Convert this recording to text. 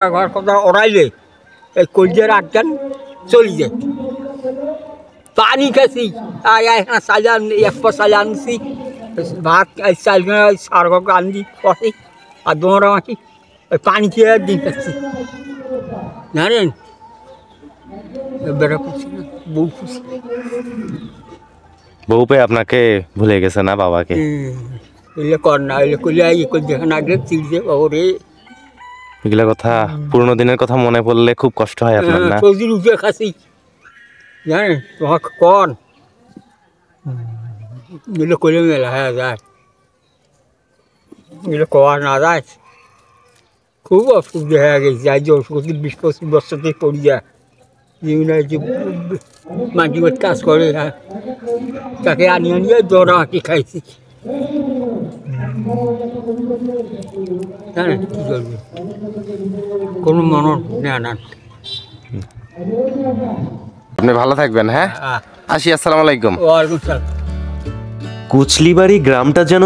ঘর কথা ওড়াইলে এই কলজের আটকান চলে যায়। পানি খাসি আর এখানে চাইলাম এক পা চাইলে আনছি ভাত চাল সারগকে আনছি কষি আর দোমরা মাছি ওই পানি খেয়ে দিন খাচ্ছি জানেন। বেড়া খুশি না বউ খুশি। বউ পেয়ে আপনাকে ভুলে গেছে না বাবাকে? এলে কর না এলে করলে যেখানে আগলে চিড়ছে ওরে এগুলা কথা পুরোনো দিনের কথা মনে পড়লে খুব কষ্ট হয় আপনার না? সবজির উঠে খাসি জানেন তোমাকে কন এগুলো করে মেলা হ্যাঁ যায় এগুলো করা না যায়। খুব অসুবিধা হয়ে গেছে যাই যে ওষুধ 20-25 বছর থেকে পড়ি যায় যে মাটি মাটি কাজ করে তাকে আনিয়ে নিয়ে জোড়া মাটি খাইছি জানেন কী করবে কোনো মনন নেয় না। আপনি ভালো থাকবেন। হ্যাঁ আসি, আসসালামু আলাইকুম। ওয়ালাইকুম সালাম। কুচলিবাড়ি গ্রামটা যেন